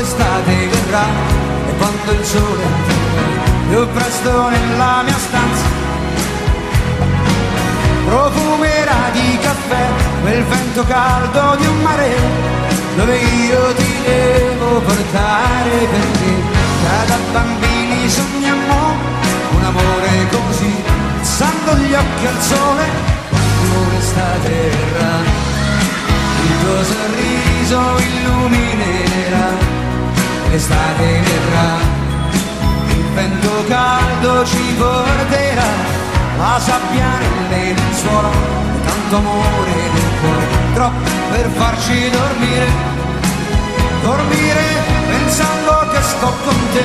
l'estate verrà e quando il sole più presto nella mia stanza profumerà di caffè quel vento caldo di un mare dove io ti devo portare, perché già da bambini sogniamo un amore così, alzando gli occhi al sole quando l'estate verrà, il tuo sorriso illuminerà e l'estate verrà, il vento caldo ci porterà la sabbia nelle lenzuola e tanto amore nel cuore, troppo per farci dormire, dormire pensando che sto con te,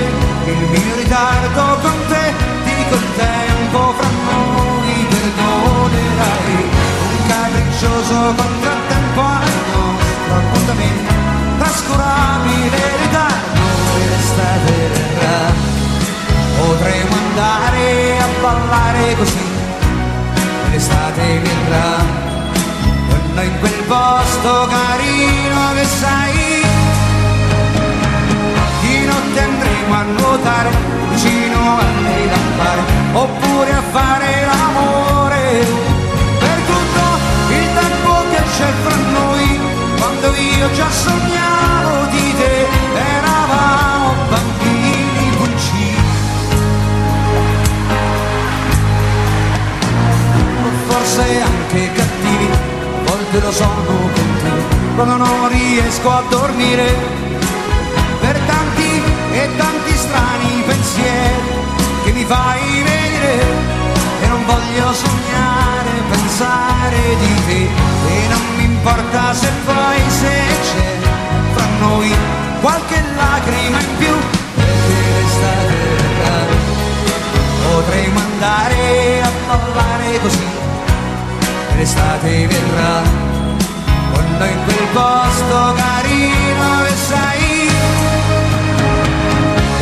il mio ritardo con te, dico il tempo fra noi perdonerai, un capriccioso contrattempo al nostro appuntamento, trascurabile ritardo e l'estate verrà. Potremo andare a ballare così, l'estate verrà, con noi in quel posto carino che sai, di notte andremo a nuotare vicino alle lampare, oppure a fare l'amore, per tutto il tempo che c'è fra noi, quando io già sognavo di te, eravamo bambini pulcini. Forse anche cattivi, a volte lo sono con te, quando non riesco a dormire, per tanti e tanti strani pensieri che mi fai venire, e non voglio sognare, pensare di te, e non mi importa se poi se c'è fra noi qualche lacrima in più, perché l'estate verrà, potremo andare a ballare così, l'estate verrà, con noi in quel posto carino che sai,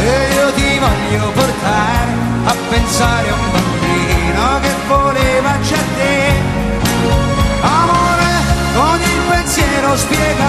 e io ti voglio portare a pensare a un bambino che voleva già te, amore, con il pensiero spiega